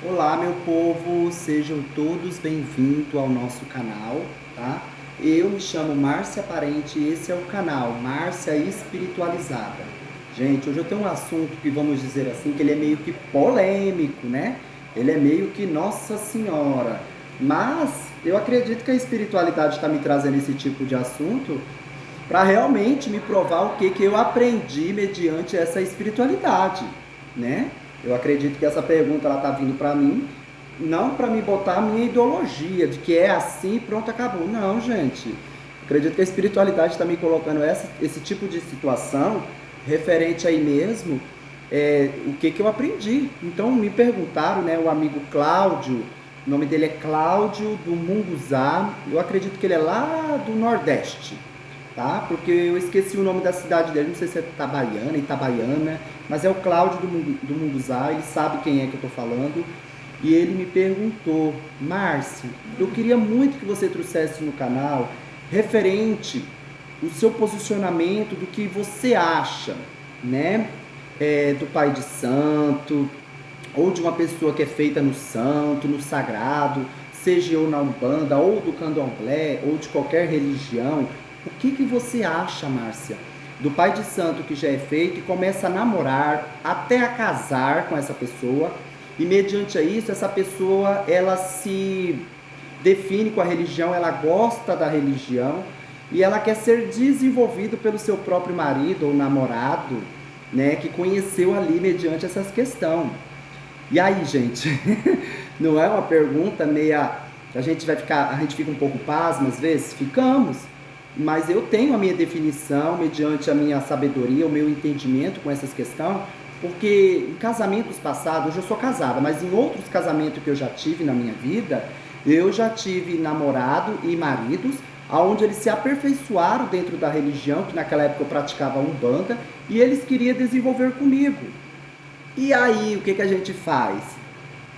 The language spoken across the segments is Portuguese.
Olá, meu povo, sejam todos bem-vindos ao nosso canal, tá? Eu me chamo Márcia Parente e esse é o canal Márcia Espiritualizada. Gente, hoje eu tenho um assunto que vamos dizer assim, que ele é meio que polêmico, né? Ele é meio que Nossa Senhora. Mas eu acredito que a espiritualidade está me trazendo esse tipo de assunto para realmente me provar o que eu aprendi mediante essa espiritualidade, né? Eu acredito que essa pergunta ela tá vindo para mim, não para me botar a minha ideologia de que é assim e pronto, acabou. Não, gente. Acredito que a espiritualidade está me colocando esse tipo de situação referente aí mesmo, o que eu aprendi. Então me perguntaram, né, o amigo Cláudio, o nome dele é Cláudio do Munguzá, eu acredito que ele é lá do Nordeste, tá? Porque eu esqueci o nome da cidade dele, não sei se é Itabaiana, mas é o Cláudio do Munguzá, ele sabe quem é que eu tô falando. E ele me perguntou: Márcio, eu queria muito que você trouxesse no canal referente o seu posicionamento do que você acha, né? Do pai de santo, ou de uma pessoa que é feita no santo, no sagrado, seja ou na Umbanda, ou do Candomblé, ou de qualquer religião. O que você acha, Márcia, do pai de santo que já é feito e começa a namorar até a casar com essa pessoa, e mediante isso, essa pessoa, ela se define com a religião, ela gosta da religião, e ela quer ser desenvolvida pelo seu próprio marido ou namorado, né, que conheceu ali mediante essas questões. E aí, gente, não é uma pergunta meia. A gente fica um pouco pasmo às vezes? Ficamos. Mas eu tenho a minha definição, mediante a minha sabedoria, o meu entendimento com essas questões, porque em casamentos passados, hoje eu sou casada, mas em outros casamentos que eu já tive na minha vida, eu já tive namorado e maridos, onde eles se aperfeiçoaram dentro da religião, que naquela época eu praticava Umbanda, e eles queriam desenvolver comigo. E aí, o que a gente faz?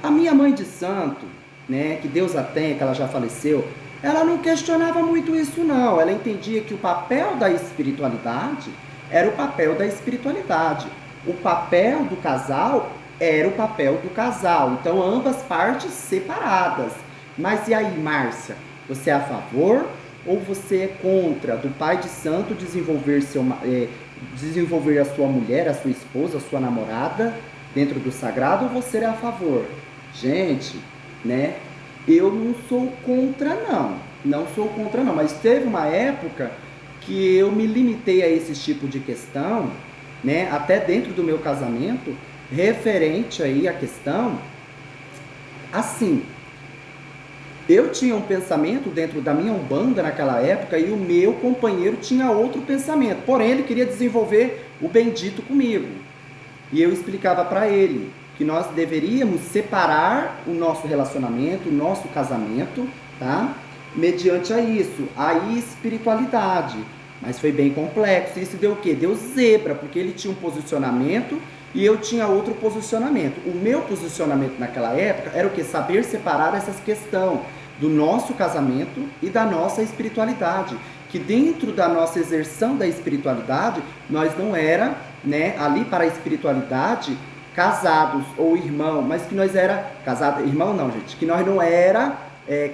A minha mãe de santo, né, que Deus a tenha, que ela já faleceu, ela não questionava muito isso não. Ela entendia que o papel da espiritualidade era o papel da espiritualidade. O papel do casal era o papel do casal. Então, ambas partes separadas. Mas e aí, Márcia? Você é a favor ou você é contra do pai de santo desenvolver a sua mulher, a sua esposa, a sua namorada dentro do sagrado, ou você é a favor? Gente, né? Eu não sou contra não sou contra não, mas teve uma época que eu me limitei a esse tipo de questão, né? Até dentro do meu casamento, referente aí à questão, assim, eu tinha um pensamento dentro da minha Umbanda naquela época e o meu companheiro tinha outro pensamento. Porém, ele queria desenvolver o bendito comigo. E eu explicava para ele que nós deveríamos separar o nosso relacionamento, o nosso casamento, tá? Mediante a isso, a espiritualidade. Mas foi bem complexo. Isso deu o quê? Deu zebra, porque ele tinha um posicionamento e eu tinha outro posicionamento. O meu posicionamento naquela época era o quê? Saber separar essas questões do nosso casamento e da nossa espiritualidade. Que dentro da nossa exerção da espiritualidade, nós não era, né, ali para a espiritualidade, casados ou irmão, mas que nós era casado, irmão não, gente, que nós não era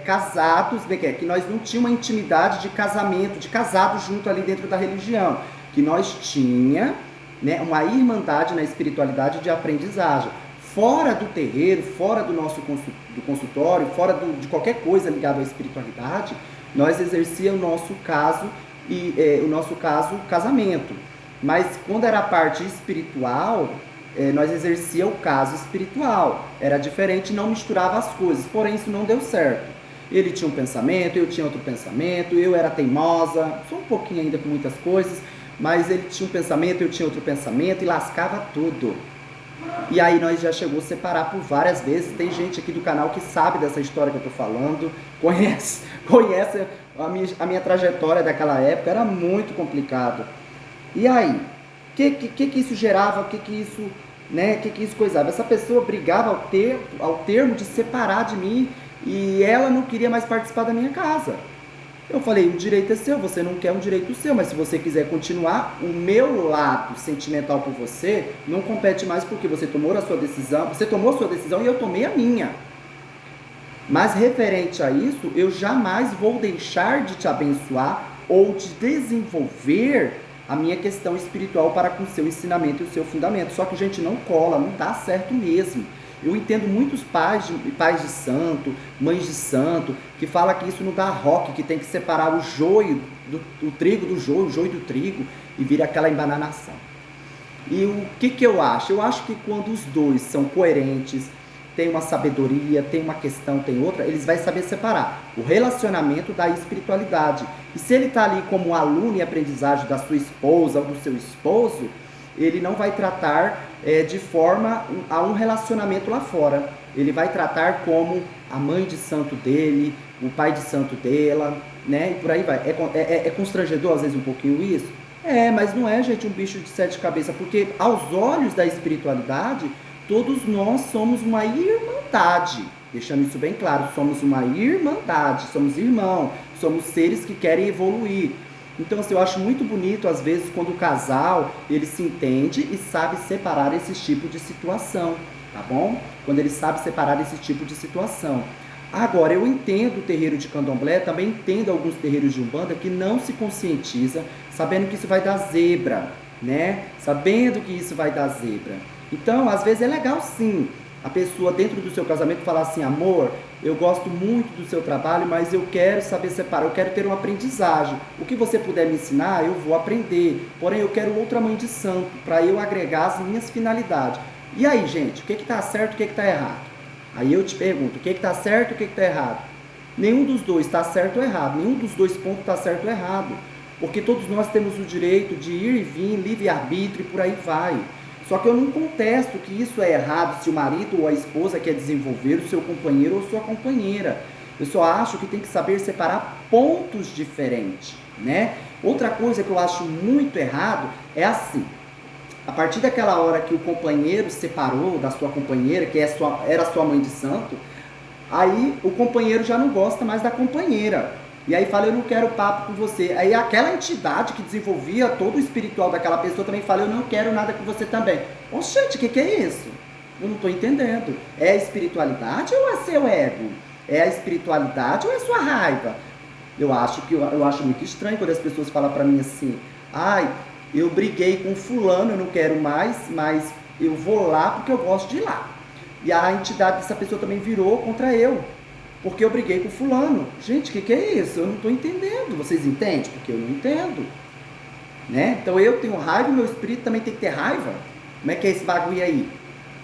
casados, que nós não tínhamos uma intimidade de casamento, de casados junto ali dentro da religião, que nós tinha, né, uma irmandade na espiritualidade de aprendizagem. Fora do terreiro, fora do nosso consultório, fora de qualquer coisa ligada à espiritualidade, nós exercíamos o nosso caso casamento. Mas quando era a parte espiritual, nós exercia o caso espiritual. Era diferente, não misturava as coisas. Porém, isso não deu certo. Ele tinha um pensamento, eu tinha outro pensamento, eu era teimosa, sou um pouquinho ainda com muitas coisas, mas ele tinha um pensamento, eu tinha outro pensamento e lascava tudo. E aí nós já chegou a separar por várias vezes. Tem gente aqui do canal que sabe dessa história que eu tô falando, conhece a minha trajetória daquela época, era muito complicado. E aí, que isso gerava, o que isso, né, que isso coisava? Essa pessoa brigava ao termo de separar de mim e ela não queria mais participar da minha casa. Eu falei, o direito é seu, você não quer um direito seu, mas se você quiser continuar, o meu lado sentimental por você não compete mais porque você tomou a sua decisão, você tomou a sua decisão e eu tomei a minha. Mas referente a isso, eu jamais vou deixar de te abençoar ou de desenvolver a minha questão espiritual para com o seu ensinamento e o seu fundamento. Só que, gente, não cola, não dá certo mesmo. Eu entendo muitos pais de santo, mães de santo, que falam que isso não dá roque, que tem que separar o joio, do trigo do joio, o joio do trigo, e vira aquela embananação. E o que eu acho? Eu acho que quando os dois são coerentes, tem uma sabedoria, tem uma questão, tem outra, eles vão saber separar o relacionamento da espiritualidade. E se ele está ali como aluno e aprendizagem da sua esposa ou do seu esposo, ele não vai tratar de forma a um relacionamento lá fora. Ele vai tratar como a mãe de santo dele, o pai de santo dela, né? E por aí vai. É constrangedor às vezes um pouquinho isso? Mas não é, gente, um bicho de sete cabeças, porque aos olhos da espiritualidade, todos nós somos uma irmandade, deixando isso bem claro, somos uma irmandade, somos irmãos, somos seres que querem evoluir. Então, assim, eu acho muito bonito, às vezes, quando o casal, ele se entende e sabe separar esse tipo de situação, tá bom? Quando ele sabe separar esse tipo de situação. Agora, eu entendo o terreiro de candomblé, também entendo alguns terreiros de umbanda que não se conscientiza, sabendo que isso vai dar zebra, né? Sabendo que isso vai dar zebra. Então, às vezes é legal sim, a pessoa dentro do seu casamento falar assim, amor, eu gosto muito do seu trabalho, mas eu quero saber separar, eu quero ter uma aprendizagem. O que você puder me ensinar, eu vou aprender. Porém, eu quero outra mãe de santo, para eu agregar as minhas finalidades. E aí, gente, o que está certo, o que está errado? Aí eu te pergunto, o que está certo e o que está errado? Nenhum dos dois está certo ou errado, nenhum dos dois pontos está certo ou errado. Porque todos nós temos o direito de ir e vir, livre-arbítrio e por aí vai. Só que eu não contesto que isso é errado se o marido ou a esposa quer desenvolver o seu companheiro ou sua companheira. Eu só acho que tem que saber separar pontos diferentes, né? Outra coisa que eu acho muito errado é assim, a partir daquela hora que o companheiro separou da sua companheira, que era sua mãe de santo, aí o companheiro já não gosta mais da companheira. E aí fala, eu não quero papo com você. Aí aquela entidade que desenvolvia todo o espiritual daquela pessoa também fala, eu não quero nada com você também. Oxente, o que é isso? Eu não estou entendendo. É a espiritualidade ou é seu ego? É a espiritualidade ou é sua raiva? Eu acho muito estranho quando as pessoas falam para mim assim, ai, eu briguei com fulano, eu não quero mais, mas eu vou lá porque eu gosto de ir lá. E a entidade dessa pessoa também virou contra eu, porque eu briguei com fulano. Gente, o que é isso? Eu não estou entendendo. Vocês entendem? Porque eu não entendo. Né? Então eu tenho raiva e meu espírito também tem que ter raiva? Como é que é esse bagulho aí?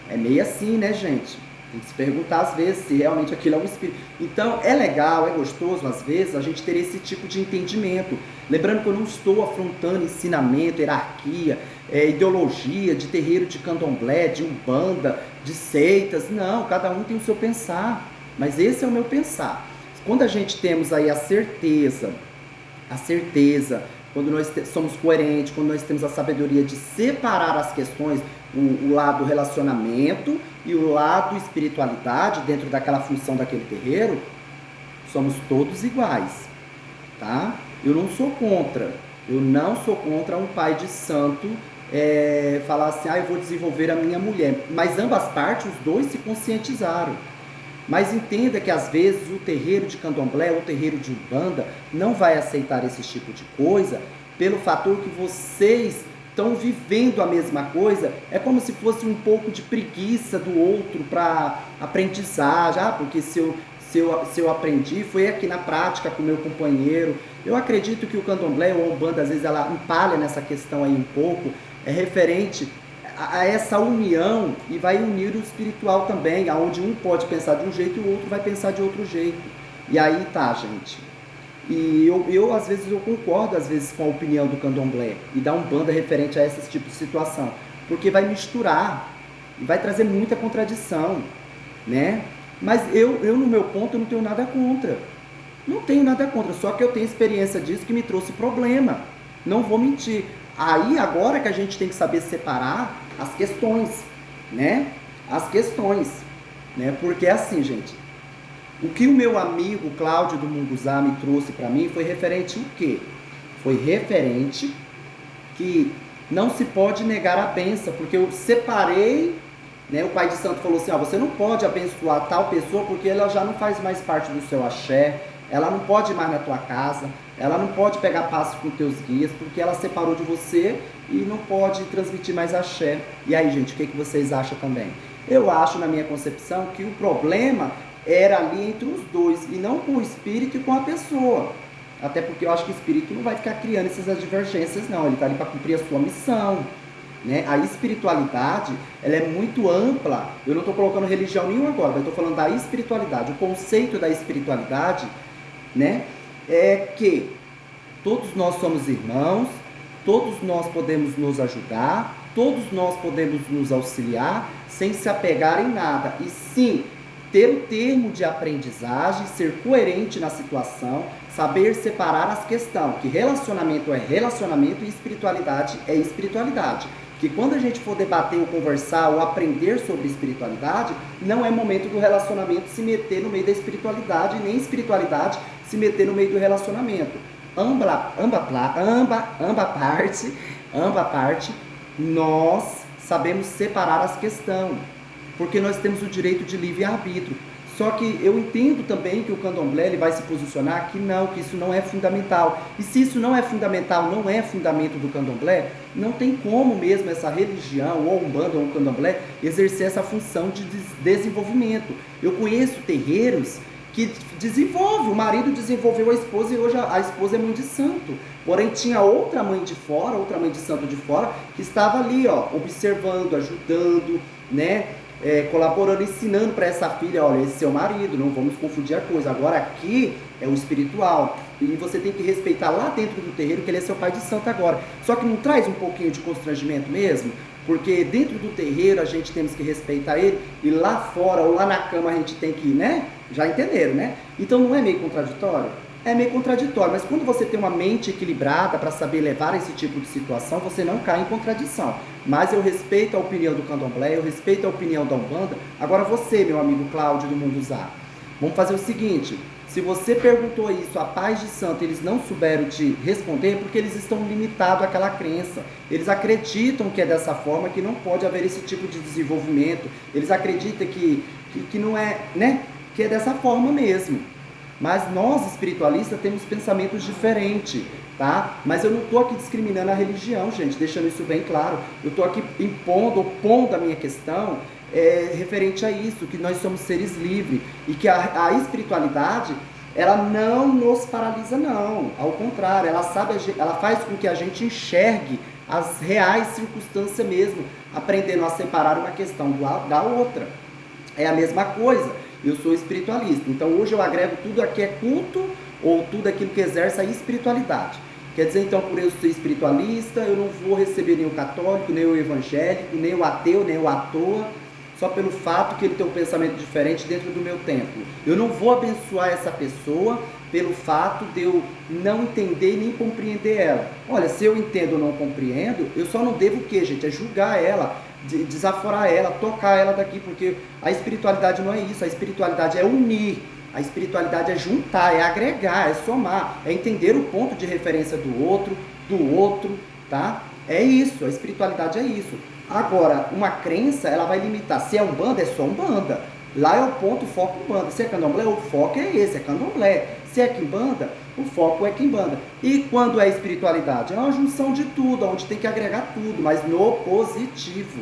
É meio assim, né, gente? Tem que se perguntar às vezes se realmente aquilo é um espírito. Então é legal, é gostoso às vezes a gente ter esse tipo de entendimento. Lembrando que eu não estou afrontando ensinamento, hierarquia, ideologia de terreiro de candomblé, de umbanda, de seitas. Não, cada um tem o seu pensar. Mas esse é o meu pensar. Quando a gente temos aí a certeza, quando nós somos coerentes, quando nós temos a sabedoria de separar as questões, o lado relacionamento e o lado espiritualidade dentro daquela função daquele terreiro, somos todos iguais, tá? Eu não sou contra um pai de santo falar assim, eu vou desenvolver a minha mulher, mas ambas partes, os dois se conscientizaram. Mas entenda que às vezes o terreiro de candomblé, o terreiro de umbanda, não vai aceitar esse tipo de coisa pelo fator que vocês estão vivendo a mesma coisa. É como se fosse um pouco de preguiça do outro para aprendizagem. Porque se eu aprendi, foi aqui na prática com o meu companheiro. Eu acredito que o candomblé ou a umbanda, às vezes, ela empalha nessa questão aí um pouco, referente a essa união, e vai unir o espiritual também, onde um pode pensar de um jeito e o outro vai pensar de outro jeito. E aí tá, gente. E eu às vezes, eu concordo às vezes com a opinião do candomblé e da umbanda referente a esse tipo de situação, porque vai misturar e vai trazer muita contradição, né? Mas eu no meu ponto, eu não tenho nada contra. Não tenho nada contra, só que eu tenho experiência disso que me trouxe problema. Não vou mentir. Aí agora que a gente tem que saber separar as questões, né? As questões, né? Porque é assim, gente. O que o meu amigo Cláudio do Munguzá me trouxe para mim foi referente o quê? Foi referente que não se pode negar a bênção, porque eu separei, né? O pai de santo falou assim, você não pode abençoar tal pessoa porque ela já não faz mais parte do seu axé, ela não pode ir mais na tua casa, ela não pode pegar passo com teus guias, porque ela separou de você e não pode transmitir mais axé. E aí, gente, o que vocês acham também? Eu acho, na minha concepção, que o problema era ali entre os dois, e não com o espírito e com a pessoa. Até porque eu acho que o espírito não vai ficar criando essas divergências, não. Ele está ali para cumprir a sua missão, né? A espiritualidade, ela é muito ampla. Eu não estou colocando religião nenhuma agora, mas estou falando da espiritualidade. O conceito da espiritualidade, né, é que todos nós somos irmãos, todos nós podemos nos ajudar, todos nós podemos nos auxiliar, sem se apegar em nada. E sim, ter o termo de aprendizagem, ser coerente na situação, saber separar as questões, que relacionamento é relacionamento e espiritualidade é espiritualidade. Que quando a gente for debater ou conversar ou aprender sobre espiritualidade, não é momento do relacionamento se meter no meio da espiritualidade, nem espiritualidade se meter no meio do relacionamento. Amba parte, nós sabemos separar as questões, porque nós temos o direito de livre-arbítrio. Só que eu entendo também que o candomblé ele vai se posicionar que não, que isso não é fundamental. E se isso não é fundamental, não é fundamento do candomblé, não tem como mesmo essa religião, ou umbanda ou candomblé, exercer essa função de desenvolvimento. Eu conheço terreiros que desenvolve, o marido desenvolveu a esposa e hoje a esposa é mãe de santo. Porém, tinha outra mãe de fora, outra mãe de santo de fora, que estava ali, observando, ajudando, né? Colaborando, ensinando para essa filha, olha, esse é seu marido, não vamos confundir a coisa. Agora aqui é o espiritual. E você tem que respeitar lá dentro do terreiro que ele é seu pai de santo agora. Só que não traz um pouquinho de constrangimento mesmo? Porque dentro do terreiro a gente temos que respeitar ele e lá fora ou lá na cama a gente tem que, né? Já entenderam, né? Então não é meio contraditório? É meio contraditório, mas quando você tem uma mente equilibrada para saber levar esse tipo de situação, você não cai em contradição. Mas eu respeito a opinião do candomblé, eu respeito a opinião da Umbanda. Agora você, meu amigo Cláudio do Munguzá, vamos fazer o seguinte, se você perguntou isso a pais de santo, eles não souberam te responder, porque eles estão limitados àquela crença. Eles acreditam que é dessa forma, que não pode haver esse tipo de desenvolvimento. Eles acreditam que não é, né? Que é dessa forma mesmo. Mas nós, espiritualistas, temos pensamentos diferentes, tá? Mas eu não estou aqui discriminando a religião, gente, deixando isso bem claro. Eu estou aqui opondo a minha questão referente a isso, que nós somos seres livres e que a espiritualidade, ela não nos paralisa, não. Ao contrário, ela faz com que a gente enxergue as reais circunstâncias mesmo, aprendendo a separar uma questão da outra. É a mesma coisa. Eu sou espiritualista, então hoje eu agrego tudo aqui é culto ou tudo aquilo que exerce a espiritualidade. Quer dizer, então, por eu ser espiritualista, eu não vou receber nem o católico, nem o evangélico, nem o ateu, nem o à toa, só pelo fato que ele tem um pensamento diferente dentro do meu templo. Eu não vou abençoar essa pessoa pelo fato de eu não entender nem compreender ela. Olha, se eu entendo ou não compreendo, eu só não devo o quê, gente? É julgar ela, desaforar ela, tocar ela daqui, porque a espiritualidade não é isso, a espiritualidade é unir, a espiritualidade é juntar, é agregar, é somar, é entender o ponto de referência do outro, tá? É isso, a espiritualidade é isso. Agora, uma crença, ela vai limitar, se é Umbanda, é só Umbanda, lá é o ponto, foco Umbanda, se é Candomblé, o foco é esse, é Candomblé, se é Quimbanda, o foco é Quimbanda. E quando é espiritualidade? É uma junção de tudo, onde tem que agregar tudo, mas no positivo.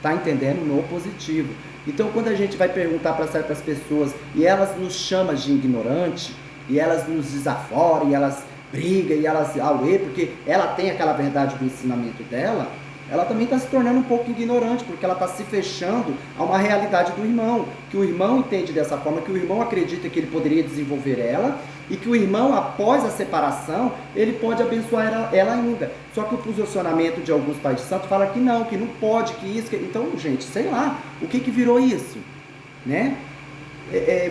Tá entendendo? No positivo. Então, quando a gente vai perguntar para certas pessoas e elas nos chamam de ignorante, e elas nos desaforam, e elas brigam, e elas auê, porque ela tem aquela verdade do ensinamento dela, ela também está se tornando um pouco ignorante, porque ela está se fechando a uma realidade do irmão, que o irmão entende dessa forma, que o irmão acredita que ele poderia desenvolver ela, e que o irmão, após a separação, ele pode abençoar ela ainda. Só que o posicionamento de alguns pais de santo fala que não pode, que isso, que... Então, gente, sei lá, o que virou isso, né?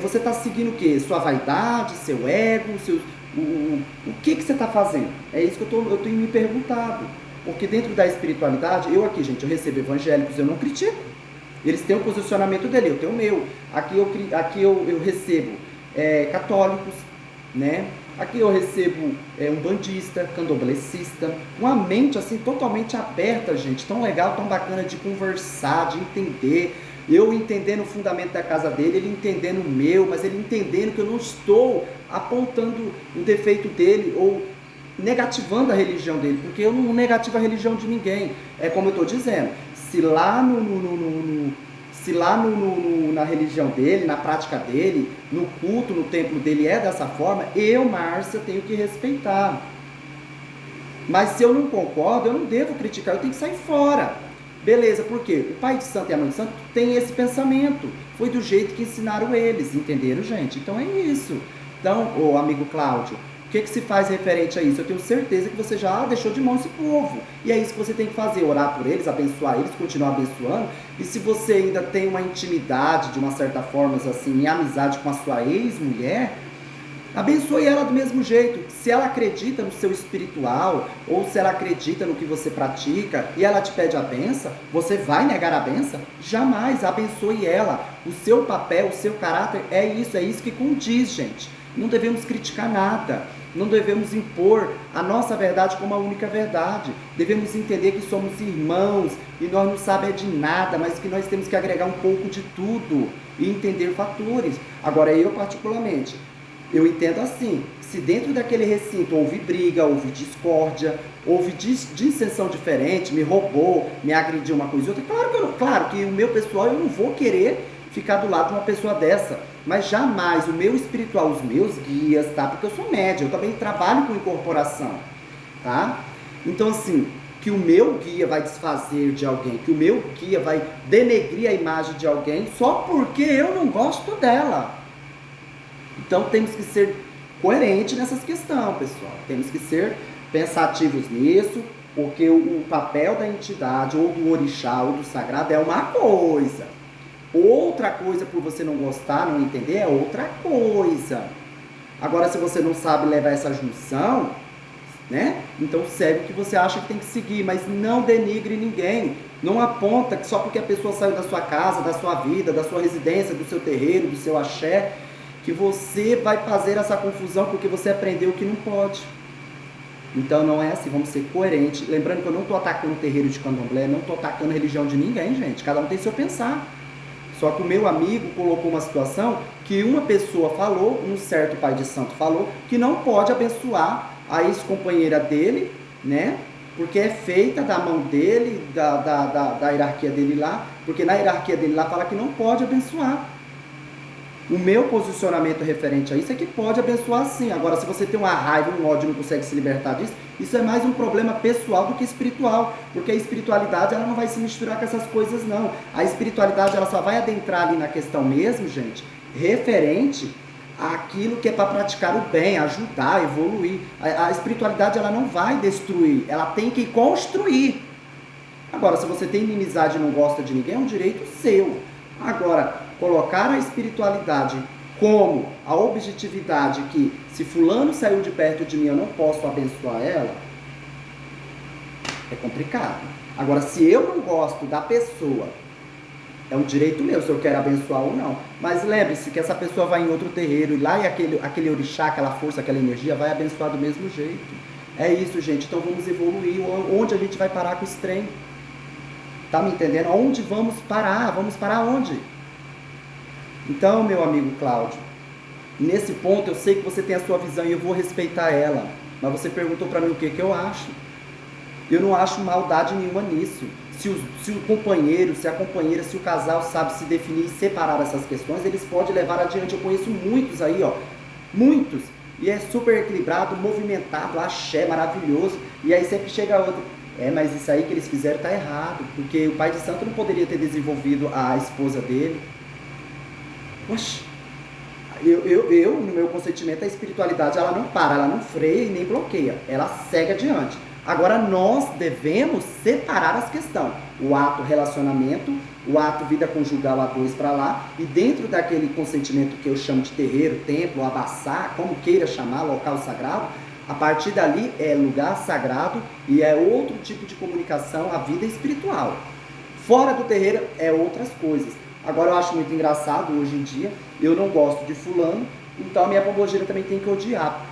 Você está seguindo o quê? Sua vaidade, seu ego, o que você está fazendo? É isso que eu tenho me perguntado. Porque dentro da espiritualidade, eu aqui, gente, eu recebo evangélicos, eu não critico. Eles têm o posicionamento dele, eu tenho o meu. Aqui eu recebo católicos, né? Aqui eu recebo um bandista, candomblessista, uma mente assim totalmente aberta, gente, tão legal, tão bacana de conversar, de entender, eu entendendo o fundamento da casa dele, ele entendendo o meu, mas ele entendendo que eu não estou apontando o defeito dele ou negativando a religião dele, porque eu não negativo a religião de ninguém. É como eu estou dizendo, se lá na religião dele, na prática dele, no culto, no templo dele é dessa forma, eu, Márcia, tenho que respeitar. Mas se eu não concordo, eu não devo criticar, eu tenho que sair fora. Beleza, por quê? O pai de santo e a mãe de santo tem esse pensamento. Foi do jeito que ensinaram eles, entenderam, gente? Então é isso. Então, ô amigo Cláudio, o que se faz referente a isso? Eu tenho certeza que você já deixou de mão esse povo. E é isso que você tem que fazer, orar por eles, abençoar eles, continuar abençoando. E se você ainda tem uma intimidade, de uma certa forma, assim, em amizade com a sua ex-mulher, abençoe ela do mesmo jeito. Se ela acredita no seu espiritual, ou se ela acredita no que você pratica, e ela te pede a benção, você vai negar a benção? Jamais, abençoe ela. O seu papel, o seu caráter é isso que condiz, gente. Não devemos criticar nada. Não devemos impor a nossa verdade como a única verdade. Devemos entender que somos irmãos e nós não sabemos de nada, mas que nós temos que agregar um pouco de tudo e entender fatores. Agora, eu particularmente, eu entendo assim, se dentro daquele recinto houve briga, houve discórdia, houve dissensão diferente, me roubou, me agrediu uma coisa e outra, claro que o meu pessoal eu não vou querer ficar do lado de uma pessoa dessa, mas jamais o meu espiritual, os meus guias, tá? Porque eu sou médium, eu também trabalho com incorporação, tá? Então assim, que o meu guia vai desfazer de alguém, que o meu guia vai denegrir a imagem de alguém só porque eu não gosto dela. Então temos que ser coerentes nessas questões, pessoal. Temos que ser pensativos nisso, porque o papel da entidade, ou do orixá, ou do sagrado, é uma coisa. Outra coisa, por você não gostar, não entender, é outra coisa. Agora, se você não sabe levar essa junção, né? Então segue o que você acha que tem que seguir, mas não denigre ninguém. Não aponta que só porque a pessoa saiu da sua casa, da sua vida, da sua residência, do seu terreiro, do seu axé, que você vai fazer essa confusão porque você aprendeu que não pode. Então não é assim, vamos ser coerentes. Lembrando que eu não estou atacando o terreiro de candomblé, não estou atacando a religião de ninguém, gente. Cada um tem seu pensar. Só que o meu amigo colocou uma situação que uma pessoa falou, um certo pai de santo falou, que não pode abençoar a ex-companheira dele, né? Porque é feita da mão dele, da hierarquia dele lá, porque na hierarquia dele lá fala que não pode abençoar. O meu posicionamento referente a isso é que pode abençoar sim. Agora, se você tem uma raiva, um ódio e não consegue se libertar disso, isso é mais um problema pessoal do que espiritual. Porque a espiritualidade, ela não vai se misturar com essas coisas, não. A espiritualidade, ela só vai adentrar ali na questão mesmo, gente, referente àquilo que é para praticar o bem, ajudar, evoluir. A espiritualidade, ela não vai destruir, ela tem que construir. Agora, se você tem inimizade e não gosta de ninguém, é um direito seu. Agora, colocar a espiritualidade como a objetividade que se fulano saiu de perto de mim eu não posso abençoar ela, é complicado. Agora, se eu não gosto da pessoa, é um direito meu se eu quero abençoar ou não. Mas lembre-se que essa pessoa vai em outro terreiro e lá e aquele orixá, aquela força, aquela energia vai abençoar do mesmo jeito. É isso, gente. Então vamos evoluir. Onde a gente vai parar com esse trem? Tá me entendendo? Onde vamos parar? Vamos parar onde? Então, meu amigo Cláudio, nesse ponto eu sei que você tem a sua visão e eu vou respeitar ela. Mas você perguntou para mim o que eu acho. Eu não acho maldade nenhuma nisso. Se o companheiro, se a companheira, se o casal sabe se definir e separar essas questões, eles podem levar adiante. Eu conheço muitos aí, ó. Muitos. E é super equilibrado, movimentado, axé, maravilhoso. E aí sempre chega outro. Mas isso aí que eles fizeram tá errado. Porque o pai de santo não poderia ter desenvolvido a esposa dele. Oxe, no meu consentimento, a espiritualidade ela não para, ela não freia e nem bloqueia, ela segue adiante. Agora nós devemos separar as questões, o ato relacionamento, o ato vida conjugal a dois para lá, e dentro daquele consentimento que eu chamo de terreiro, templo, abaçá, como queira chamar, local sagrado, a partir dali é lugar sagrado e é outro tipo de comunicação, a vida espiritual. Fora do terreiro é outras coisas. Agora eu acho muito engraçado hoje em dia, eu não gosto de fulano, então a minha pombogira também tem que odiar.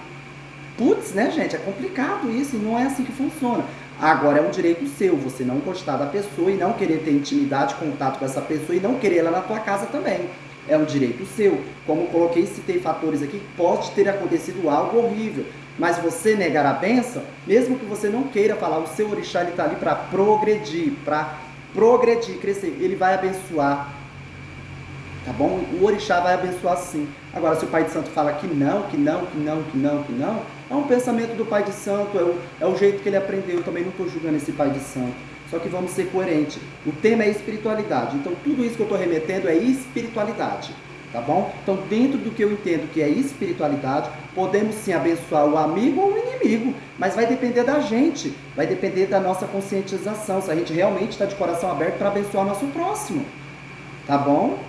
Putz, né, gente? É complicado isso, e não é assim que funciona. Agora, é um direito seu, você não gostar da pessoa e não querer ter intimidade, contato com essa pessoa e não querer ela na tua casa também. É um direito seu. Como eu coloquei, citei fatores aqui, pode ter acontecido algo horrível. Mas você negar a bênção, mesmo que você não queira falar, o seu orixá está ali para progredir, crescer. Ele vai abençoar, tá bom? O orixá vai abençoar sim. Agora, se o pai de santo fala que não, é um pensamento do pai de santo, é o jeito que ele aprendeu. Eu também não estou julgando esse pai de santo. Só que vamos ser coerentes. O tema é espiritualidade. Então, tudo isso que eu estou remetendo é espiritualidade. Tá bom? Então, dentro do que eu entendo que é espiritualidade, podemos sim abençoar o amigo ou o inimigo, mas vai depender da gente, vai depender da nossa conscientização, se a gente realmente está de coração aberto para abençoar o nosso próximo. Tá bom?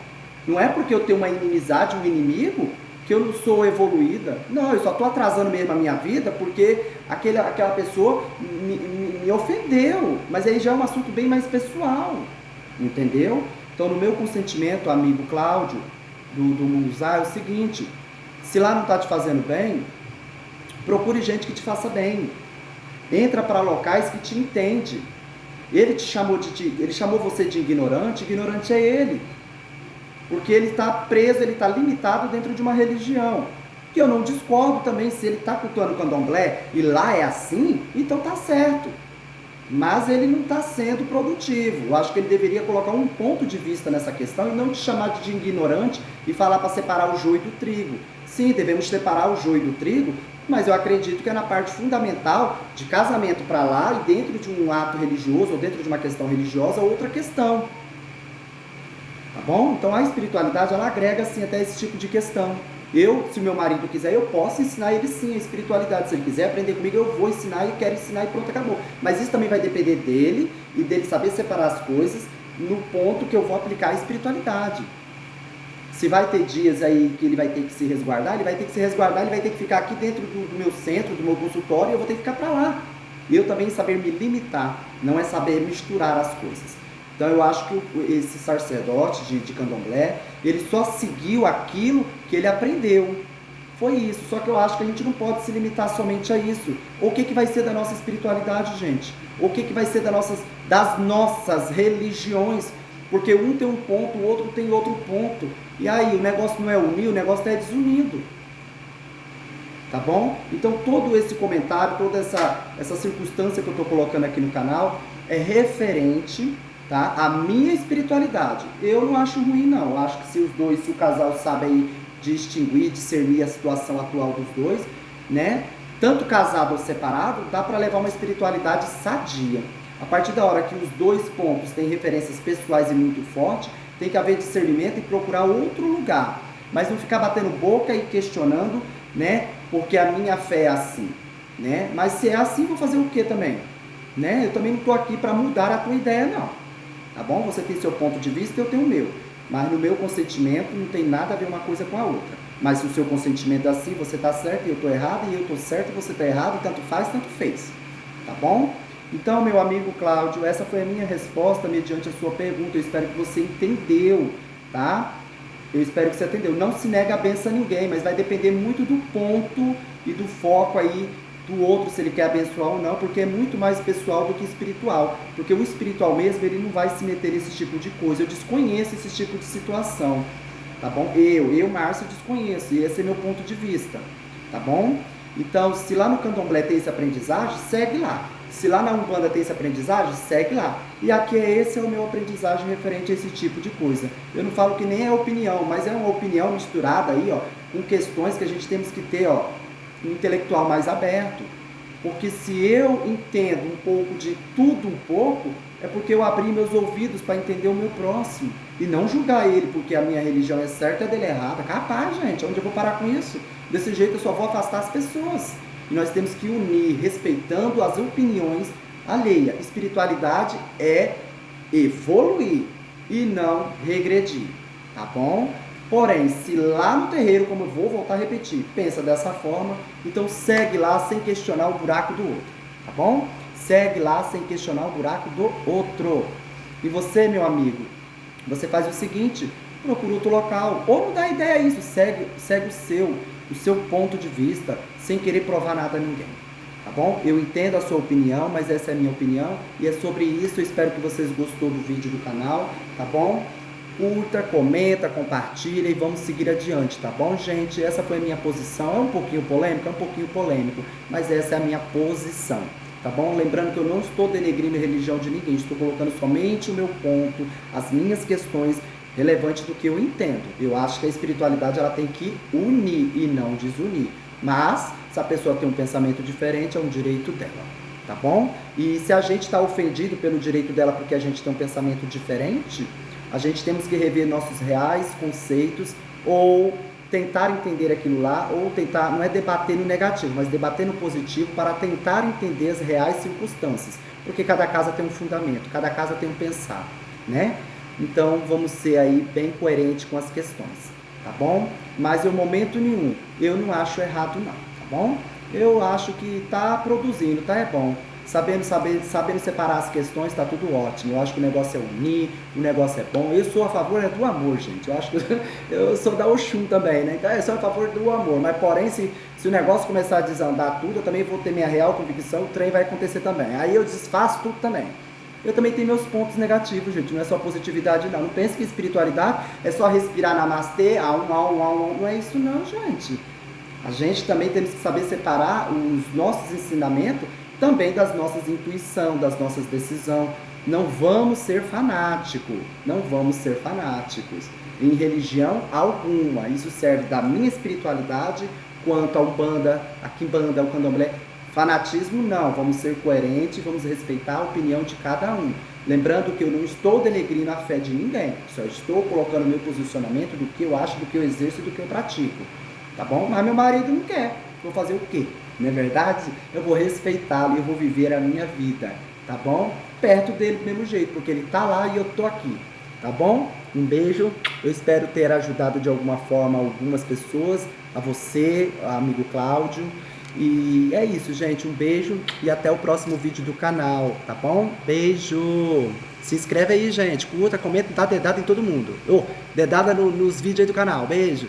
Não é porque eu tenho uma inimizade, um inimigo, que eu não sou evoluída. Não, eu só estou atrasando mesmo a minha vida porque aquela pessoa me ofendeu. Mas aí já é um assunto bem mais pessoal. Entendeu? Então, no meu consentimento, amigo Cláudio, do Munguzá, é o seguinte: se lá não está te fazendo bem, procure gente que te faça bem. Entra para locais que te entende. Ele chamou você de ignorante é ele. Porque ele está preso, ele está limitado dentro de uma religião. Que eu não discordo também, se ele está cultuando o candomblé e lá é assim, então tá certo. Mas ele não está sendo produtivo. Eu acho que ele deveria colocar um ponto de vista nessa questão e não te chamar de ignorante e falar para separar o joio do trigo. Sim, devemos separar o joio do trigo, mas eu acredito que é na parte fundamental de casamento para lá e dentro de um ato religioso ou dentro de uma questão religiosa, outra questão. Tá bom? Então a espiritualidade, ela agrega sim até esse tipo de questão. Se o meu marido quiser, eu posso ensinar ele sim a espiritualidade. Se ele quiser aprender comigo, eu vou ensinar e quero ensinar e pronto, acabou. Mas isso também vai depender dele e dele saber separar as coisas no ponto que eu vou aplicar a espiritualidade. Se vai ter dias aí que ele vai ter que se resguardar, ele vai ter que se resguardar, ele vai ter que ficar aqui dentro do meu centro, do meu consultório, e eu vou ter que ficar para lá. E eu também saber me limitar, não é saber misturar as coisas. Então eu acho que esse sacerdote de candomblé, ele só seguiu aquilo que ele aprendeu. Foi isso. Só que eu acho que a gente não pode se limitar somente a isso. O que vai ser da nossa espiritualidade, gente? O que vai ser das nossas religiões? Porque um tem um ponto, o outro tem outro ponto. E aí, o negócio não é unir, o negócio é desunido. Tá bom? Então todo esse comentário, toda essa circunstância que eu estou colocando aqui no canal é referente, tá, a minha espiritualidade. Eu não acho ruim, não. Eu acho que se o casal sabe aí distinguir, discernir a situação atual dos dois, né? Tanto casado ou separado, dá para levar uma espiritualidade sadia. A partir da hora que os dois pontos têm referências pessoais e muito fortes, tem que haver discernimento e procurar outro lugar. Mas não ficar batendo boca e questionando, né? Porque a minha fé é assim, né? Mas se é assim, vou fazer o quê também? Né? Eu também não estou aqui para mudar a tua ideia, não. Tá bom? Você tem seu ponto de vista, eu tenho o meu. Mas no meu consentimento não tem nada a ver uma coisa com a outra. Mas se o seu consentimento é assim, você está certo e eu estou errado, e eu estou certo e você está errado, e tanto faz, tanto fez. Tá bom? Então, meu amigo Cláudio, essa foi a minha resposta mediante a sua pergunta. Eu espero que você entendeu, tá? Eu espero que você entendeu. Não se nega a benção a ninguém, mas vai depender muito do ponto e do foco aí do outro, se ele quer abençoar ou não, porque é muito mais pessoal do que espiritual. Porque o espiritual mesmo, ele não vai se meter nesse tipo de coisa. Eu desconheço esse tipo de situação, tá bom? Márcio, desconheço, e esse é meu ponto de vista, tá bom? Então, se lá no candomblé tem esse aprendizagem, segue lá. Se lá na Umbanda tem esse aprendizagem, segue lá. E aqui esse é o meu aprendizagem referente a esse tipo de coisa. Eu não falo que nem é opinião, mas é uma opinião misturada aí, ó, com questões que a gente temos que ter, ó, um intelectual mais aberto. Porque se eu entendo um pouco de tudo um pouco, é porque eu abri meus ouvidos para entender o meu próximo. E não julgar ele porque a minha religião é certa e a dele é errada. Capaz, gente, onde eu vou parar com isso? Desse jeito eu só vou afastar as pessoas. E nós temos que unir, respeitando as opiniões alheias. Espiritualidade é evoluir e não regredir, tá bom? Porém, se lá no terreiro, como eu vou voltar a repetir, pensa dessa forma, então segue lá sem questionar o buraco do outro, tá bom? Segue lá sem questionar o buraco do outro. E você, meu amigo, você faz o seguinte, procura outro local. Ou não dá ideia isso, segue o seu ponto de vista, sem querer provar nada a ninguém. Tá bom? Eu entendo a sua opinião, mas essa é a minha opinião. E é sobre isso, eu espero que vocês gostou do vídeo do canal, tá bom? Curta, comenta, compartilha e vamos seguir adiante, tá bom, gente? Essa foi a minha posição. É um pouquinho polêmico, mas essa é a minha posição, tá bom? Lembrando que eu não estou denegrindo a religião de ninguém, estou colocando somente o meu ponto, as minhas questões relevantes do que eu entendo. Eu acho que a espiritualidade ela tem que unir e não desunir. Mas, se a pessoa tem um pensamento diferente, é um direito dela, tá bom? E se a gente está ofendido pelo direito dela porque a gente tem um pensamento diferente, a gente temos que rever nossos reais conceitos ou tentar entender aquilo lá, ou tentar, não é debater no negativo, mas debater no positivo para tentar entender as reais circunstâncias, porque cada casa tem um fundamento, cada casa tem um pensar, né? Então vamos ser aí bem coerentes com as questões, tá bom? Mas em momento nenhum, eu não acho errado não, tá bom? Eu acho que tá produzindo, tá? É bom. Sabendo separar as questões, tá tudo ótimo. Eu acho que o negócio é unir, o negócio é bom. Eu sou a favor do amor, gente. Eu acho que eu sou da Oxum também, né? Então eu sou a favor do amor. Mas porém, se o negócio começar a desandar tudo, eu também vou ter minha real convicção, o trem vai acontecer também. Aí eu desfaço tudo também. Eu também tenho meus pontos negativos, gente. Não é só positividade, não. Não pense que espiritualidade é só respirar namastê, Não é isso, não, gente. A gente também temos que saber separar os nossos ensinamentos também das nossas intuições, das nossas decisões. Não vamos ser fanáticos. Não vamos ser fanáticos. Em religião alguma. Isso serve da minha espiritualidade quanto a Umbanda, a Quimbanda, o Candomblé. Fanatismo não, vamos ser coerentes, vamos respeitar a opinião de cada um. Lembrando que eu não estou denegrindo a fé de ninguém, só estou colocando meu posicionamento do que eu acho, do que eu exerço e do que eu pratico. Tá bom? Mas meu marido não quer. Vou fazer o quê? Não é verdade? Eu vou respeitá-lo e eu vou viver a minha vida. Tá bom? Perto dele do mesmo jeito, porque ele tá lá e eu tô aqui. Tá bom? Um beijo. Eu espero ter ajudado de alguma forma algumas pessoas, a você, amigo Cláudio. E é isso, gente. Um beijo e até o próximo vídeo do canal, tá bom? Beijo! Se inscreve aí, gente. Curta, comenta, dá dedada em todo mundo. Dedada nos vídeos aí do canal. Beijo!